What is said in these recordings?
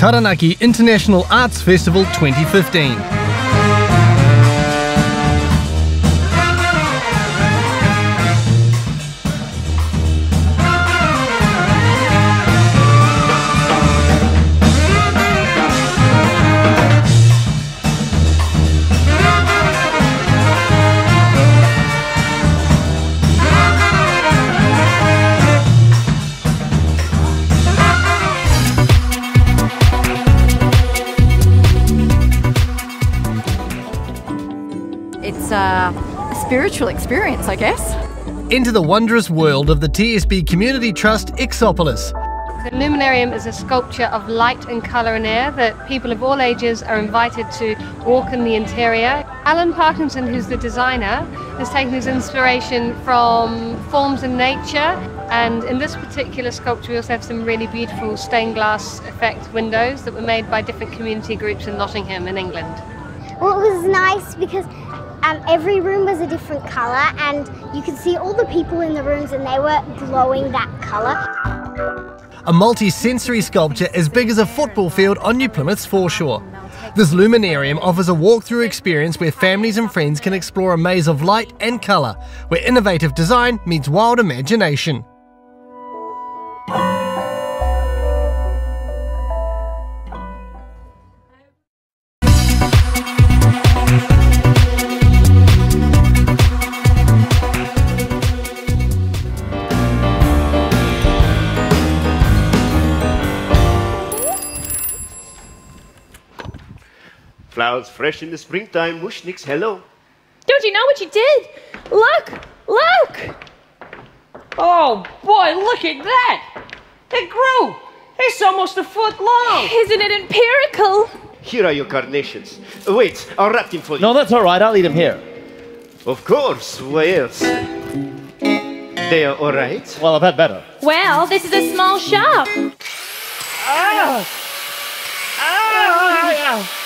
Taranaki International Arts Festival 2015. It's a spiritual experience, I guess. Into the wondrous world of the TSB Community Trust Exopolis. The luminarium is a sculpture of light and colour and air that people of all ages are invited to walk in the interior. Alan Parkinson, who's the designer, has taken his inspiration from forms in nature, and in this particular sculpture we also have some really beautiful stained glass effect windows that were made by different community groups in Nottingham in England. Well, it was nice because every room was a different colour and you could see all the people in the rooms and they were glowing that colour. A multi-sensory sculpture as big as a football field on New Plymouth's foreshore. This luminarium offers a walk-through experience where families and friends can explore a maze of light and colour, where innovative design meets wild imagination. Flowers fresh in the springtime. Mushniks, hello. Don't you know what you did? Look! Look! Oh boy, look at that! It grew! It's almost a foot long! Isn't it empirical? Here are your carnations. Wait, I'll wrap them for you. No, that's all right. I'll eat them here. Of course. Where else? They are all right? Well, I've had better. Well, this is a small shop. Ah! Ah!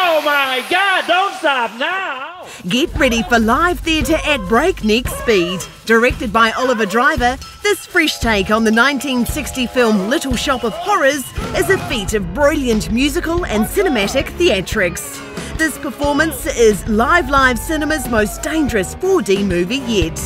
Oh my God, don't stop now! Get ready for live theatre at breakneck speed. Directed by Oliver Driver, this fresh take on the 1960 film Little Shop of Horrors is a feat of brilliant musical and cinematic theatrics. This performance is Live Cinema's most dangerous 4D movie yet.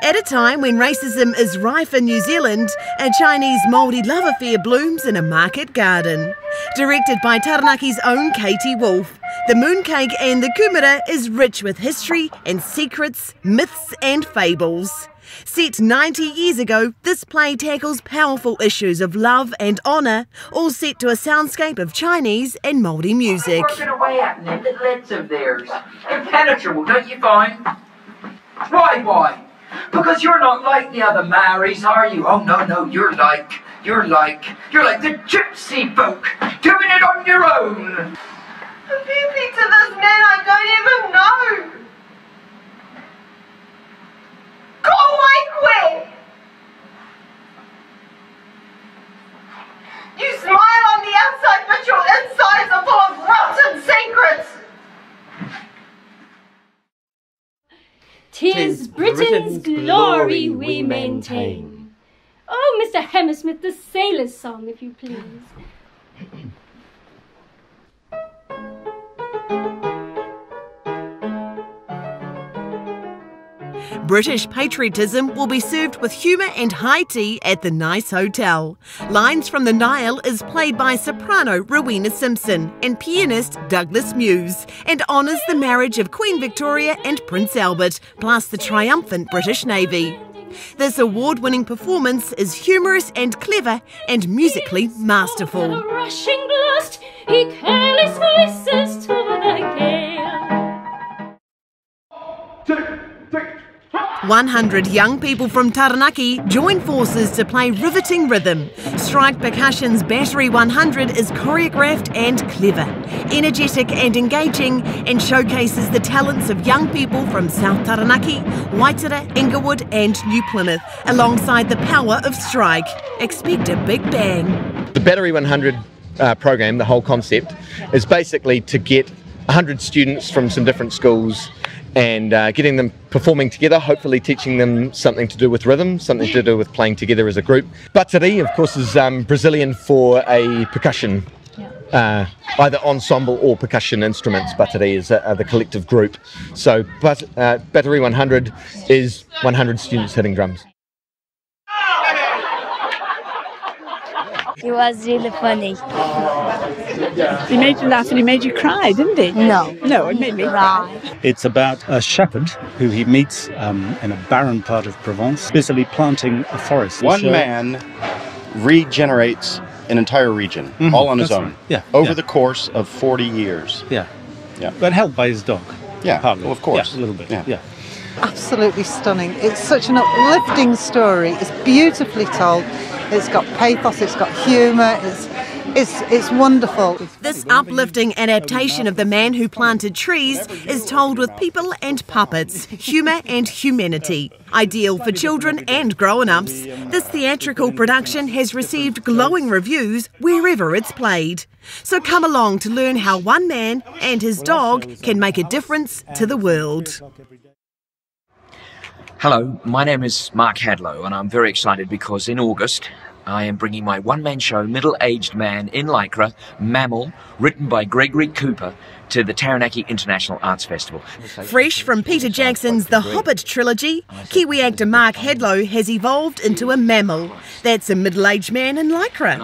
At a time when racism is rife in New Zealand, a Chinese Māori love affair blooms in a market garden. Directed by Taranaki's own Katie Wolfe, the mooncake and the kumara is rich with history and secrets, myths and fables. Set 90 years ago, this play tackles powerful issues of love and honour, all set to a soundscape of Chinese and Māori music. Working away at them little heads of theirs. Impenetrable, don't you find? Why? Because you're not like the other Maoris, are you? Oh no, you're like the gypsy folk, doing it on your own. Completely to this man I don't even know. Go away, quick! You smile on the outside, but your insides are full of rotten secrets. 'Tis Britain's glory we maintain. Oh, Mr. Hammersmith, the sailor's song, if you please. British patriotism will be served with humour and high tea at the Nice Hotel. Lines from the Nile is played by soprano Rowena Simpson and pianist Douglas Muse, and honours the marriage of Queen Victoria and Prince Albert, plus the triumphant British Navy. This award-winning performance is humorous and clever and musically masterful. A rushing blast, he careless voices to the gale. 100 young people from Taranaki join forces to play riveting rhythm. Strike Percussion's Battery 100 is choreographed and clever, energetic and engaging, and showcases the talents of young people from South Taranaki, Waitara, Inglewood and New Plymouth, alongside the power of strike. Expect a big bang. The Battery 100 program, the whole concept, is basically to get 100 students from some different schools and getting them performing together, hopefully teaching them something to do with rhythm, something to do with playing together as a group. Battery, of course, is Brazilian for a percussion, either ensemble or percussion instruments. Battery is the collective group. So Battery 100 is 100 students hitting drums. It was really funny. He made you laugh and he made you cry, didn't he? No. No, it made me cry. It's about a shepherd who he meets in a barren part of Provence, busily planting a forest. One man regenerates an entire region, all on his own, right. Yeah, over the course of 40 years. Yeah. Yeah. But helped by his dog. Yeah, partly. well, of course. Yeah, a little bit, yeah. Absolutely stunning. It's such an uplifting story. It's beautifully told. It's got pathos, it's got humour, it's wonderful. This uplifting adaptation of The Man Who Planted Trees is told with people and puppets, humour and humanity. Ideal for children and grown-ups, this theatrical production has received glowing reviews wherever it's played. So come along to learn how one man and his dog can make a difference to the world. Hello, my name is Mark Hadlow and I'm very excited because in August I am bringing my one-man show Middle-Aged Man in Lycra, Mammal, written by Gregory Cooper, to the Taranaki International Arts Festival. Fresh from Peter Jackson's The Hobbit trilogy, Kiwi actor Mark Hadlow has evolved into a mammal. That's a middle-aged man in Lycra.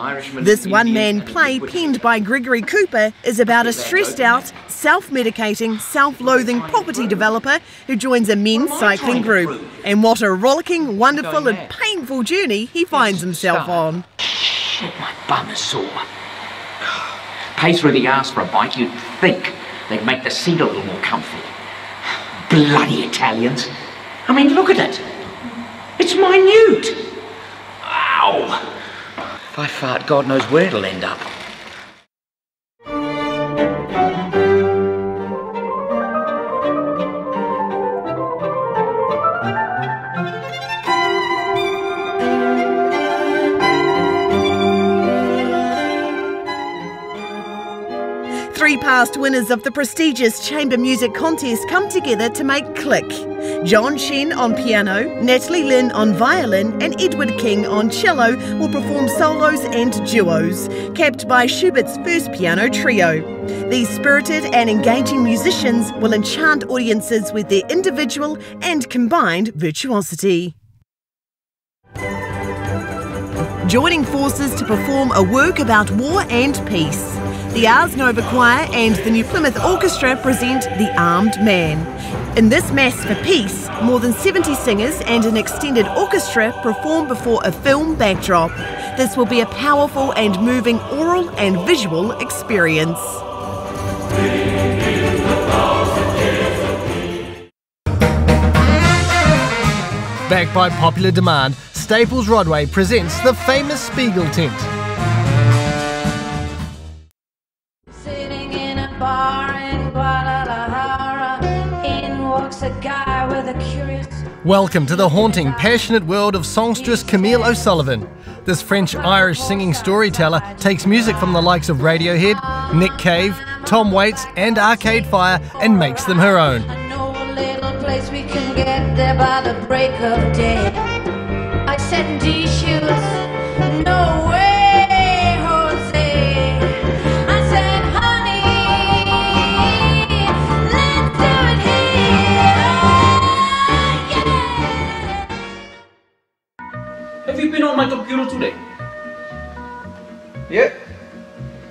This one-man play penned by Gregory Cooper is about a stressed-out, self-medicating, self-loathing property developer who joins a men's cycling group. And what a rollicking, wonderful and painful journey he finds himself on. Shit, my bum is sore. Pay through the arse for a bike, you'd think they'd make the seat a little more comfy. Bloody Italians. I mean, look at it. It's minute. Ow. If I fart, God knows where it'll end up. Three past winners of the prestigious chamber music contest come together to make Click. John Shen on piano, Natalie Lynn on violin and Edward King on cello will perform solos and duos, capped by Schubert's first piano trio. These spirited and engaging musicians will enchant audiences with their individual and combined virtuosity. Joining forces to perform a work about war and peace. The Ars Nova Choir and the New Plymouth Orchestra present The Armed Man. In this Mass for Peace, more than 70 singers and an extended orchestra perform before a film backdrop. This will be a powerful and moving oral and visual experience. Backed by popular demand, Staples Rodway presents the famous Spiegel tent. Sitting in a bar in Guadalajara, in walks a guy with a curious... Welcome to the haunting, passionate world of songstress Camille O'Sullivan. This French-Irish singing storyteller takes music from the likes of Radiohead, Nick Cave, Tom Waits and Arcade Fire and makes them her own. I know a little place we can get there by the break of day. I said, D shoes, no way, Jose. I said, honey, let's do it here. Yeah. Have you been on my computer today? Yeah.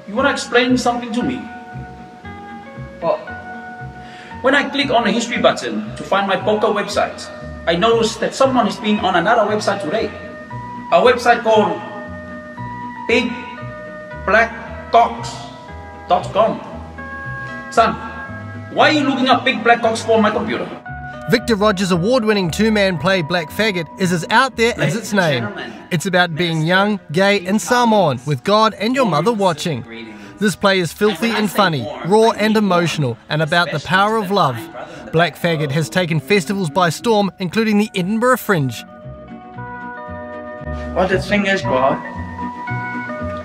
You want to explain something to me? What? When I click on the history button to find my poker website, I noticed that someone has been on another website today. A website called bigblackcocks.com. Son, why are you looking up big black cocks for my computer? Victor Rogers' award-winning two-man play Black Faggot is as out there as its name. It's about being young, gay and Samoan, with God and your mother watching. This play is filthy and funny, raw and emotional, and about the power of love. Black Faggot has taken festivals by storm, including the Edinburgh Fringe. Well, the thing is, Bob,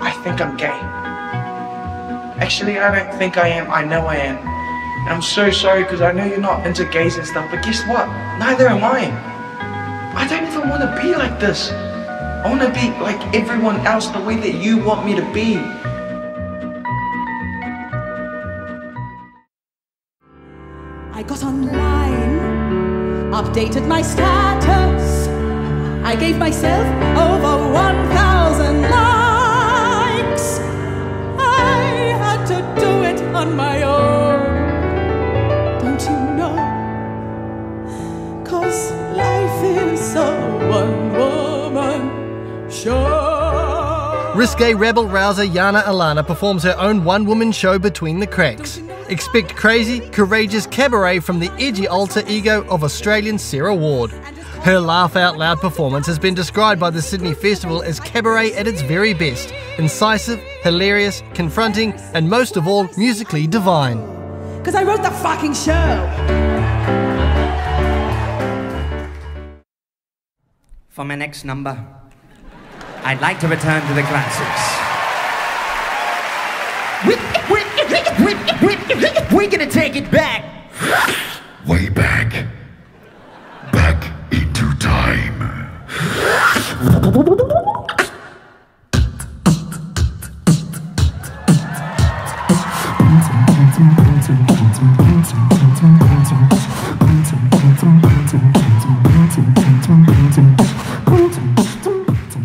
I think I'm gay. Actually, I don't think I am, I know I am. And I'm so sorry because I know you're not into gays and stuff, but guess what? Neither am I. I don't even want to be like this. I want to be like everyone else, the way that you want me to be. I got online, updated my status. I gave myself over 1,000 likes. I had to do it on my own. Don't you know? 'Cause life is a one-woman show. Risque rebel rouser Yana Alana performs her own one-woman show Between the Cracks. Expect crazy, courageous cabaret from the edgy alter ego of Australian Sarah Ward. Her laugh-out-loud performance has been described by the Sydney Festival as cabaret at its very best, incisive, hilarious, confronting, and most of all, musically divine. 'Cause I wrote the fucking show. For my next number, I'd like to return to the classics. We're gonna take it back. Way back. Back into time.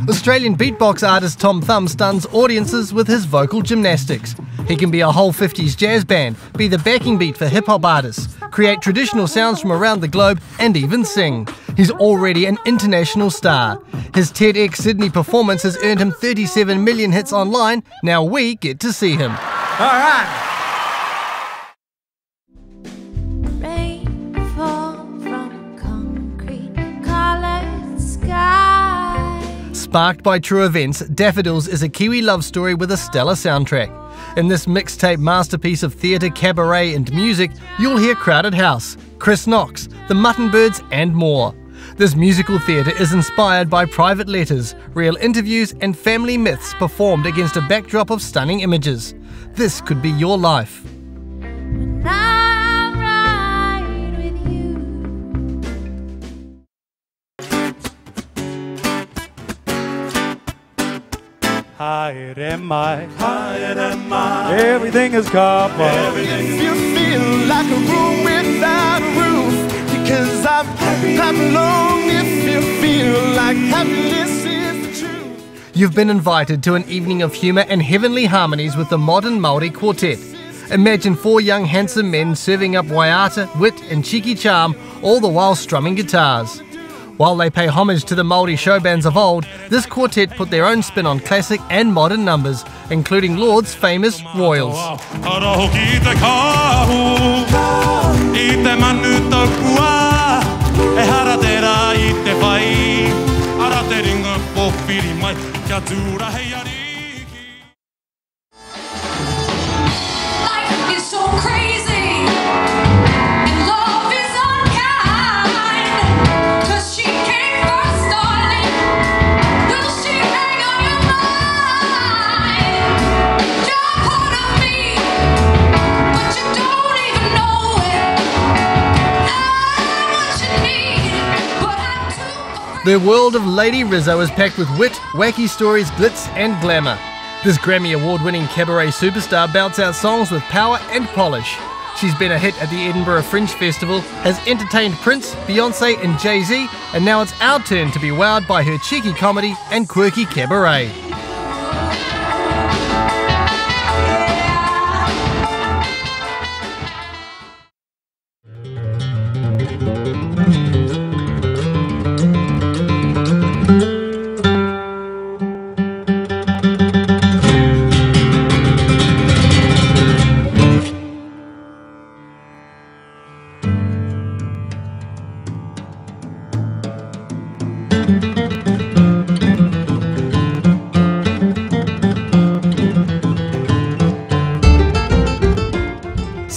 Australian beatbox artist Tom Thumb stuns audiences with his vocal gymnastics. He can be a whole 50s jazz band, be the backing beat for hip-hop artists, create traditional sounds from around the globe, and even sing. He's already an international star. His TEDx Sydney performance has earned him 37 million hits online. Now we get to see him. All right. Sparked by true events, Daffodils is a Kiwi love story with a stellar soundtrack. In this mixtape masterpiece of theatre, cabaret and music, you'll hear Crowded House, Chris Knox, the Muttonbirds and more. This musical theatre is inspired by private letters, real interviews and family myths performed against a backdrop of stunning images. This could be your life. Higher am I, everything is copper. You feel like a room without a roof, because I'm alone if you feel like happiness is the truth. You've been invited to an evening of humour and heavenly harmonies with the Modern Māori Quartet. Imagine 4 young handsome men serving up waiata, wit and cheeky charm, all the while strumming guitars. While they pay homage to the Māori show bands of old, this quartet put their own spin on classic and modern numbers, including Lord's famous Royals. Life is so crazy. Love is unkind. 'Cause she came first, darling. Will she hang on your mind? You're part of me, but you don't even know it. I'm what you need, but I'm too. The world of Lady Rizzo is packed with wit, wacky stories, glitz and glamour. This Grammy Award-winning cabaret superstar belts out songs with power and polish. She's been a hit at the Edinburgh Fringe Festival, has entertained Prince, Beyonce and Jay-Z, and now it's our turn to be wowed by her cheeky comedy and quirky cabaret.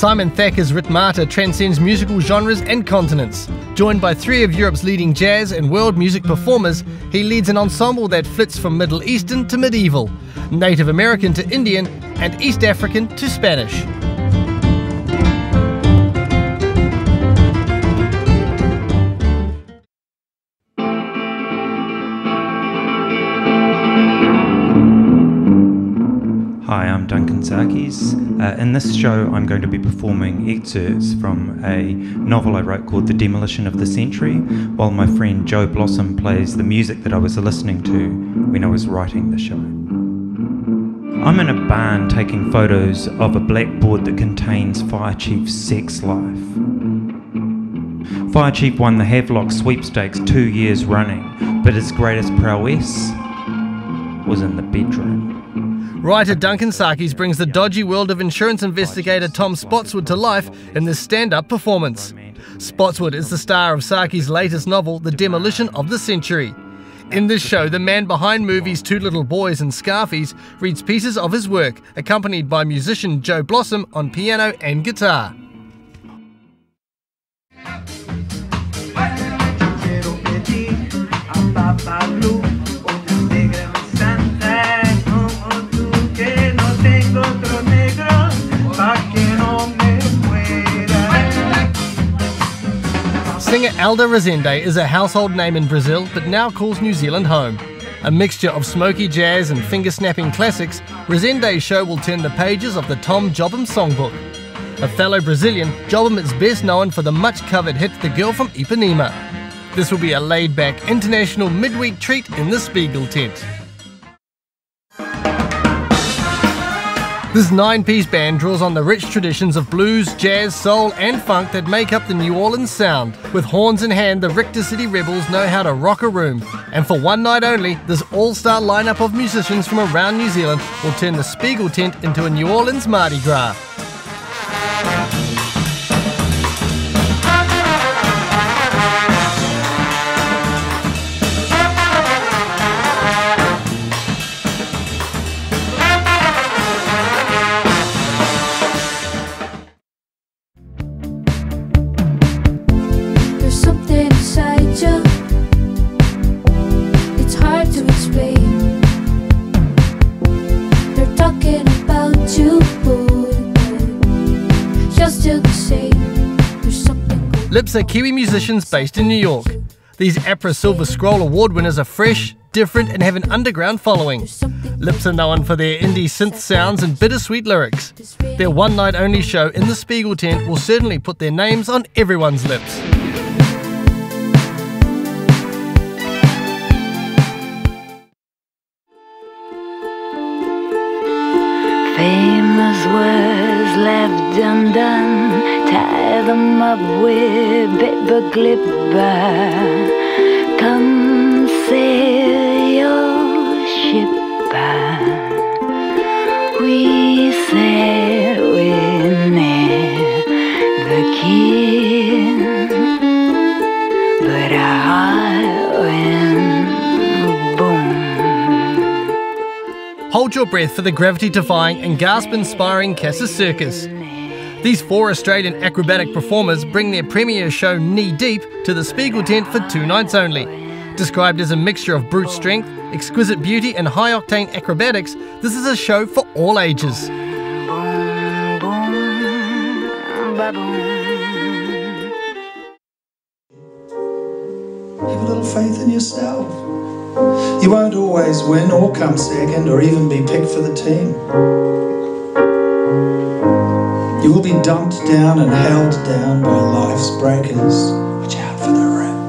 Simon Thacker's Ritmata transcends musical genres and continents. Joined by 3 of Europe's leading jazz and world music performers, he leads an ensemble that flits from Middle Eastern to medieval, Native American to Indian, and East African to Spanish. Hi, I'm Duncan Sarkis. In this show, I'm going to be performing excerpts from a novel I wrote called The Demolition of the Century, while my friend Joe Blossom plays the music that I was listening to when I was writing the show. I'm in a barn taking photos of a blackboard that contains Fire Chief's sex life. Fire Chief won the Havelock sweepstakes 2 years running, but his greatest prowess was in the bedroom. Writer Duncan Sarkis brings the dodgy world of insurance investigator Tom Spotswood to life in this stand-up performance. Spotswood is the star of Sarkis' latest novel, The Demolition of the Century. In this show, the man behind movies Two Little Boys and Scarfies reads pieces of his work, accompanied by musician Joe Blossom on piano and guitar. Singer Alda Resende is a household name in Brazil, but now calls New Zealand home. A mixture of smoky jazz and finger-snapping classics, Resende's show will turn the pages of the Tom Jobim songbook. A fellow Brazilian, Jobim is best known for the much-covered hit The Girl from Ipanema. This will be a laid-back international midweek treat in the Spiegel tent. This 9-piece band draws on the rich traditions of blues, jazz, soul and funk that make up the New Orleans sound. With horns in hand, the Richter City Rebels know how to rock a room. And for one night only, this all-star lineup of musicians from around New Zealand will turn the Spiegel tent into a New Orleans Mardi Gras. Lips are Kiwi musicians based in New York. These APRA Silver Scroll Award winners are fresh, different and have an underground following. Lips are known for their indie synth sounds and bittersweet lyrics. Their one-night-only show in the Spiegel tent will certainly put their names on everyone's lips. Famous words left undone, tie them up with paper clipper. Come sail your ship by. We sail with the king, but our heart went boom. Hold your breath for the gravity-defying and gasp-inspiring Casa Circus. These 4 Australian acrobatic performers bring their premiere show Knee Deep to the Spiegel tent for 2 nights only. Described as a mixture of brute strength, exquisite beauty and high-octane acrobatics, this is a show for all ages. Have a little faith in yourself. You won't always win or come second or even be picked for the team. You will be dumped down and held down by life's breakers. Watch out for the rip.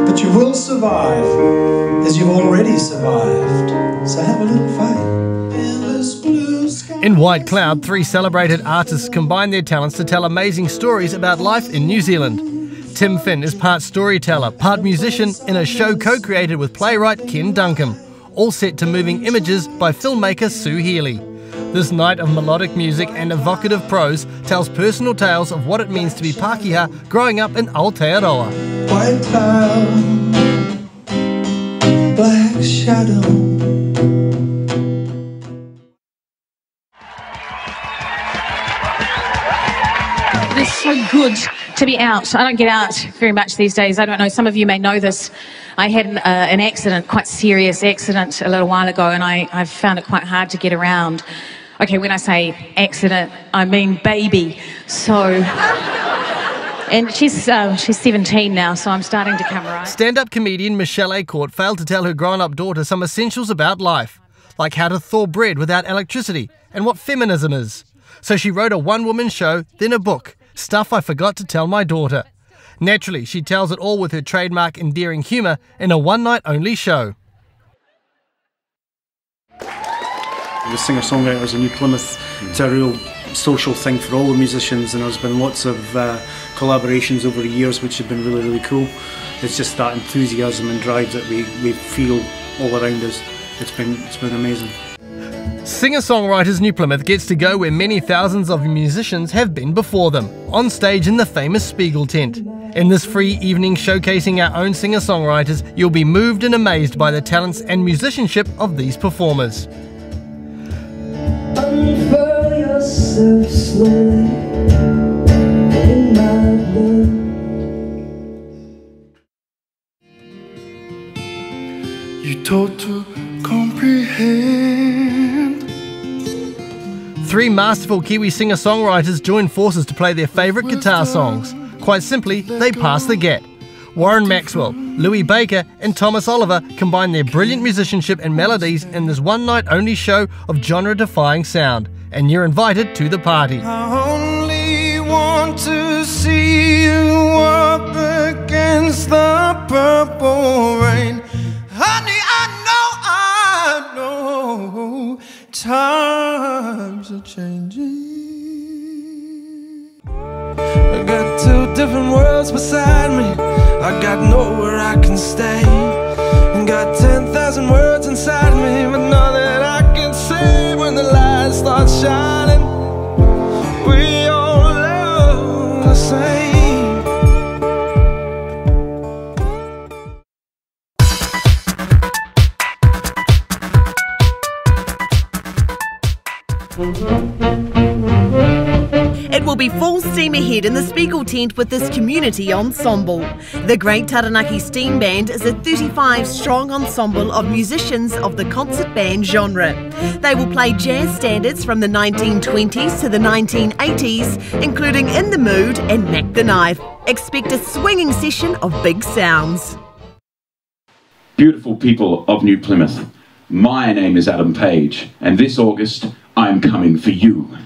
But you will survive, as you've already survived. So have a little faith. Endless blue sky. In White Cloud, 3 celebrated artists combine their talents to tell amazing stories about life in New Zealand. Tim Finn is part storyteller, part musician in a show co-created with playwright Ken Duncombe, all set to moving images by filmmaker Sue Healy. This night of melodic music and evocative prose tells personal tales of what it means to be Pākehā growing up in Aotearoa. White cloud, black shadow. good to be out. I don't get out very much these days. I don't know, some of you may know this. I had an accident, quite serious accident a little while ago, and I've found it quite hard to get around. Okay, when I say accident, I mean baby. So... And she's 17 now, so I'm starting to come right. Stand-up comedian Michelle Acorte failed to tell her grown-up daughter some essentials about life, like how to thaw bread without electricity and what feminism is. So she wrote a one-woman show, then a book, Stuff I Forgot to Tell My Daughter. Naturally, she tells it all with her trademark endearing humour in a one-night-only show. The singer-songwriters in New Plymouth, it's a real social thing for all the musicians, and there's been lots of collaborations over the years which have been really, really cool. It's just that enthusiasm and drive that we feel all around us. It's been amazing. Singer-songwriters New Plymouth gets to go where many thousands of musicians have been before them, on stage in the famous Spiegel tent. In this free evening showcasing our own singer-songwriters, you'll be moved and amazed by the talents and musicianship of these performers. Unfurl yourself slowly in my blood. You taught to comprehend. Three masterful Kiwi singer-songwriters join forces to play their favourite guitar songs. Quite simply, they pass the gap. Warren Maxwell, Louis Baker and Thomas Oliver combine their brilliant musicianship and melodies in this one-night-only show of genre-defying sound. And you're invited to the party. I only want to see you up against the purple rain. Honey, I know times are changing. I got two different worlds beside me. I got nowhere I can stay. And got 10,000 words inside me, but none that I can say when the light starts shining. We all love the same. It will be full steam ahead in the Spiegel tent with this community ensemble. The Great Taranaki Steam Band is a 35-strong ensemble of musicians of the concert band genre. They will play jazz standards from the 1920s to the 1980s, including In the Mood and Mac the Knife. Expect a swinging session of big sounds. Beautiful people of New Plymouth, my name is Adam Page, and this August I'm coming for you.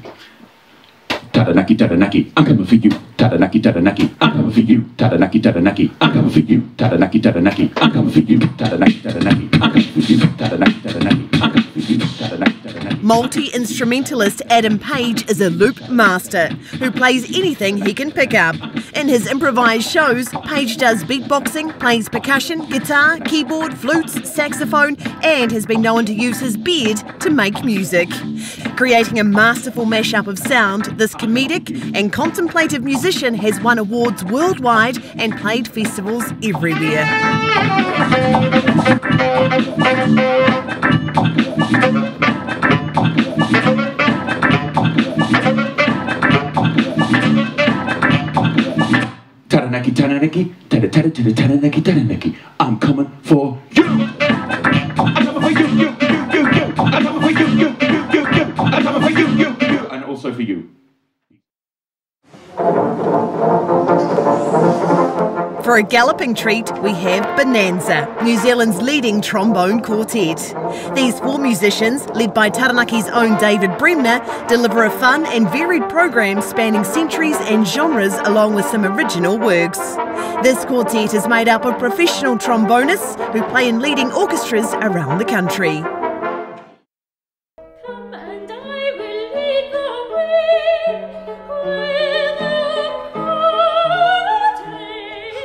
Taranaki, Taranaki, I'm coming for you. Taranaki, Taranaki, I'm coming for you. Taranaki, Taranaki, I'm coming for you. Taranaki, Taranaki, I'm coming for you. Taranaki, Taranaki, I'm coming for you. Taranaki, Taranaki, I'm coming for you. Taranaki, Taranaki. Multi-instrumentalist Adam Page is a loop master who plays anything he can pick up. In his improvised shows, Page does beatboxing, plays percussion, guitar, keyboard, flutes, saxophone, and has been known to use his beard to make music. Creating a masterful mashup of sound, this comedic and contemplative musician has won awards worldwide and played festivals everywhere. Taranaki, Taranaki, Taranaki, Taranaki, I'm coming for you. I'm coming for you, you. I'm coming for you, you. I'm coming for you, you. And also for you. For a galloping treat, we have Bonanza, New Zealand's leading trombone quartet. These four musicians, led by Taranaki's own David Bremner, deliver a fun and varied program spanning centuries and genres along with some original works. This quartet is made up of professional trombonists who play in leading orchestras around the country.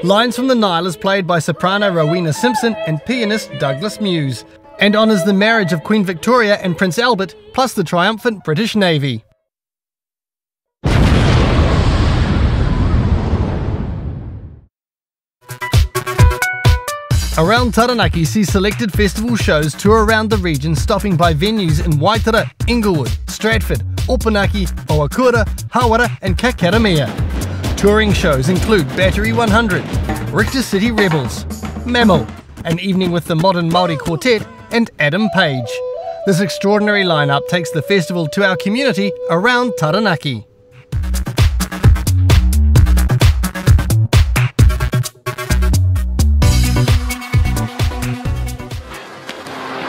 Lines from the Nile is played by soprano Rowena Simpson and pianist Douglas Muse, and honours the marriage of Queen Victoria and Prince Albert, plus the triumphant British Navy. Around Taranaki sees selected festival shows tour around the region, stopping by venues in Waitara, Inglewood, Stratford, Opunaki, Owakura, Hawara and Kakaramea. Touring shows include Battery 100, Richter City Rebels, Mammal, An Evening with the Modern Māori Quartet, and Adam Page. This extraordinary lineup takes the festival to our community around Taranaki.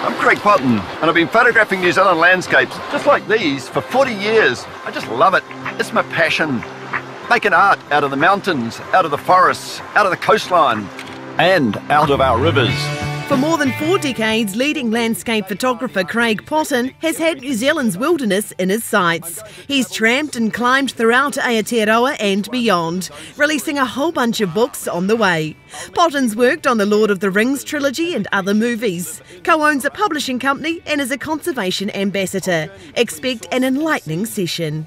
I'm Craig Potton, and I've been photographing New Zealand landscapes just like these for 40 years. I just love it. It's my passion. Making art out of the mountains, out of the forests, out of the coastline, and out of our rivers. For more than 4 decades, leading landscape photographer Craig Potton has had New Zealand's wilderness in his sights. He's tramped and climbed throughout Aotearoa and beyond, releasing a whole bunch of books on the way. Potton's worked on the Lord of the Rings trilogy and other movies, co-owns a publishing company and is a conservation ambassador. Expect an enlightening session.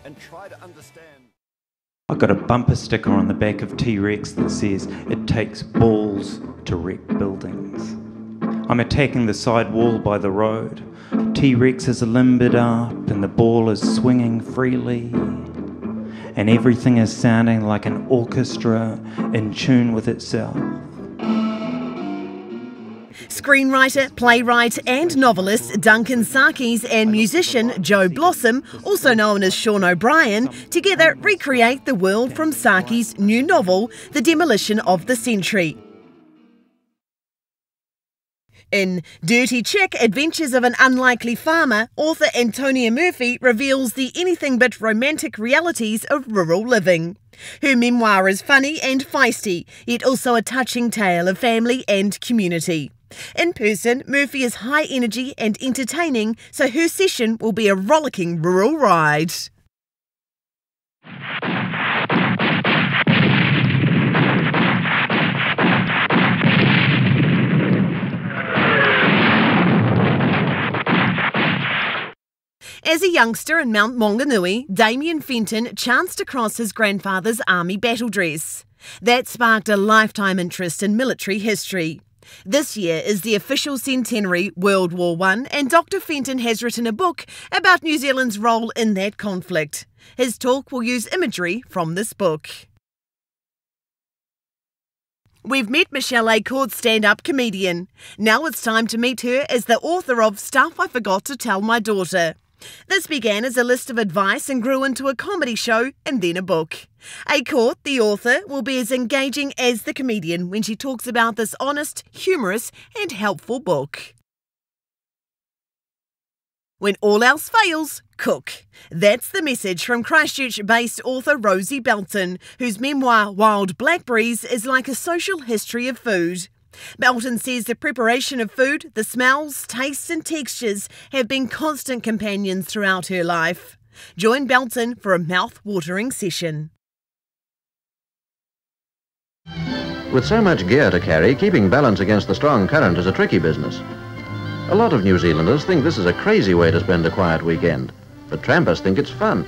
I've got a bumper sticker on the back of T-Rex that says, "It takes balls to wreck buildings." I'm attacking the side wall by the road. T-Rex is limbered up and the ball is swinging freely. And everything is sounding like an orchestra in tune with itself. Screenwriter, playwright and novelist Duncan Sarkis and musician Joe Blossom, also known as Sean O'Brien, together recreate the world from Sarkis' new novel, The Demolition of the Century. In Dirty Chick, Adventures of an Unlikely Farmer, author Antonia Murphy reveals the anything but romantic realities of rural living. Her memoir is funny and feisty, yet also a touching tale of family and community. In person, Murphy is high energy and entertaining, so her session will be a rollicking rural ride. As a youngster in Mount Maunganui, Damien Fenton chanced across his grandfather's army battle dress. That sparked a lifetime interest in military history. This year is the official centenary, World War I, and Dr. Fenton has written a book about New Zealand's role in that conflict. His talk will use imagery from this book. We've met Michelle Acord, stand-up comedian. Now it's time to meet her as the author of Stuff I Forgot to Tell My Daughter. This began as a list of advice and grew into a comedy show and then a book. Acord, the author, will be as engaging as the comedian when she talks about this honest, humorous and helpful book. When all else fails, cook. That's the message from Christchurch-based author Rosie Belton, whose memoir Wild Blackberries is like a social history of food. Belton says the preparation of food, the smells, tastes and textures have been constant companions throughout her life. Join Belton for a mouth-watering session. With so much gear to carry, keeping balance against the strong current is a tricky business. A lot of New Zealanders think this is a crazy way to spend a quiet weekend, but trampers think it's fun.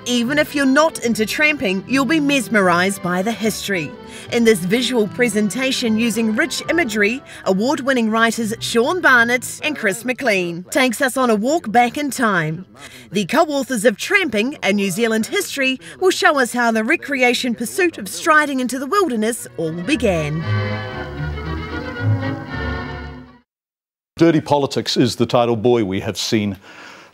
Even if you're not into tramping, you'll be mesmerised by the history. In this visual presentation using rich imagery, award-winning writers Sean Barnett and Chris McLean takes us on a walk back in time. The co-authors of Tramping, A New Zealand History, will show us how the recreation pursuit of striding into the wilderness all began. Dirty Politics is the title. Boy, we have seen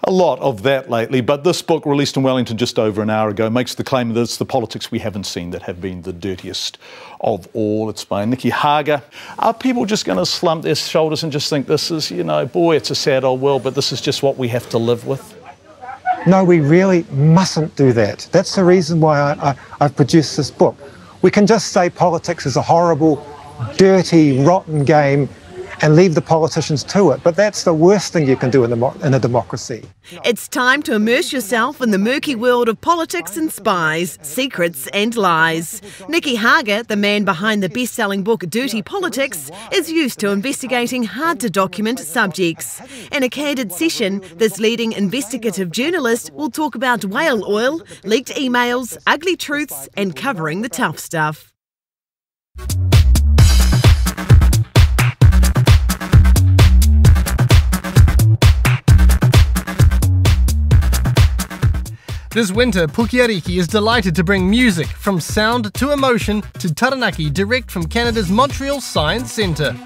a lot of that lately, but this book, released in Wellington just over an hour ago, makes the claim that it's the politics we haven't seen that have been the dirtiest of all. It's by Nikki Hager. Are people just going to slump their shoulders and just think this is, you know, boy, it's a sad old world, but this is just what we have to live with? No, we really mustn't do that. That's the reason why I've produced this book. We can just say politics is a horrible, dirty, rotten game and leave the politicians to it. But that's the worst thing you can do in a democracy. It's time to immerse yourself in the murky world of politics and spies, secrets and lies. Nikki Hager, the man behind the best-selling book Dirty Politics, is used to investigating hard-to-document subjects. In a candid session, this leading investigative journalist will talk about whale oil, leaked emails, ugly truths and covering the tough stuff. This winter, Pukeariki is delighted to bring music from sound to emotion to Taranaki direct from Canada's Montreal Science Centre.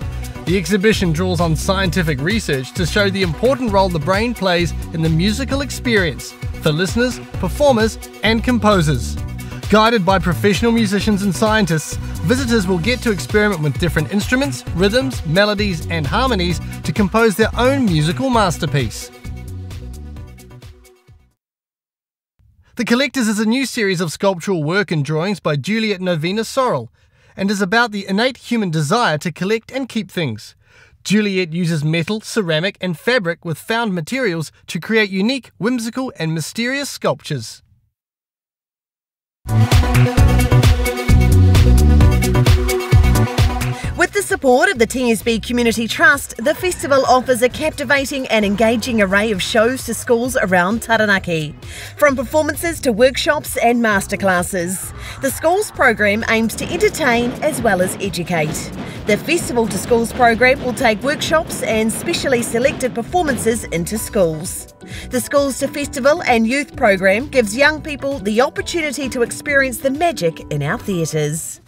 The exhibition draws on scientific research to show the important role the brain plays in the musical experience for listeners, performers and composers. Guided by professional musicians and scientists, visitors will get to experiment with different instruments, rhythms, melodies and harmonies to compose their own musical masterpiece. The Collectors is a new series of sculptural work and drawings by Juliet Novena Sorrell, and is about the innate human desire to collect and keep things. Juliet uses metal, ceramic and fabric with found materials to create unique, whimsical and mysterious sculptures. With the support of the TSB Community Trust, the festival offers a captivating and engaging array of shows to schools around Taranaki. From performances to workshops and masterclasses, the schools program aims to entertain as well as educate. The Festival to Schools program will take workshops and specially selected performances into schools. The Schools to Festival and Youth program gives young people the opportunity to experience the magic in our theatres.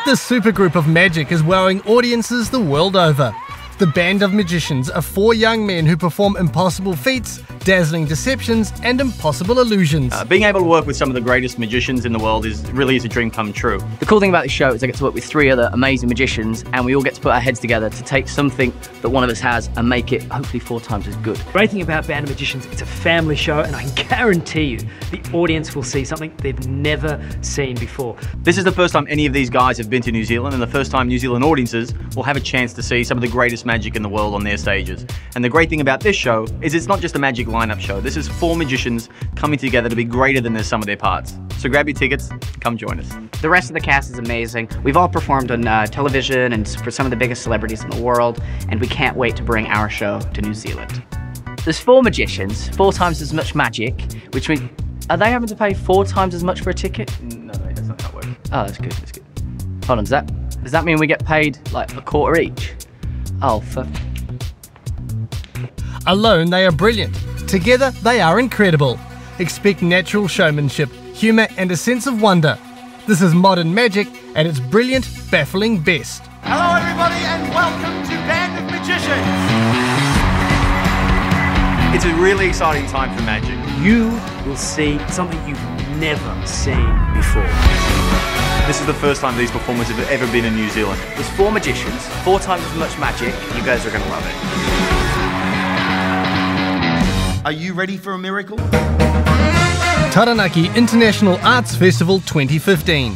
This supergroup of magic is wowing audiences the world over. The Band of Magicians are 4 young men who perform impossible feats, dazzling deceptions and impossible illusions. Being able to work with some of the greatest magicians in the world really is a dream come true. The cool thing about this show is I get to work with 3 other amazing magicians, and we all get to put our heads together to take something that one of us has and make it hopefully 4 times as good. The great thing about Band of Magicians, it's a family show, and I guarantee you the audience will see something they've never seen before. This is the first time any of these guys have been to New Zealand, and the first time New Zealand audiences will have a chance to see some of the greatest magic in the world on their stages. And the great thing about this show is it's not just a magic lineup show. This is 4 magicians coming together to be greater than the sum of their parts. So grab your tickets, come join us. The rest of the cast is amazing. We've all performed on television and for some of the biggest celebrities in the world, and we can't wait to bring our show to New Zealand. There's 4 magicians, 4 times as much magic, which means, are they having to pay 4 times as much for a ticket? No, that's not how it works. Oh, that's good, that's good. Hold on, does that mean we get paid like a quarter each? Oh, fuck. Alone, they are brilliant. Together, they are incredible. Expect natural showmanship, humour and a sense of wonder. This is modern magic at its brilliant, baffling best. Hello everybody and welcome to Band of Magicians. It's a really exciting time for magic. You will see something you've never seen before. This is the first time these performers have ever been in New Zealand. There's 4 magicians, 4 times as much magic. You guys are going to love it. Are you ready for a miracle? Taranaki International Arts Festival 2015.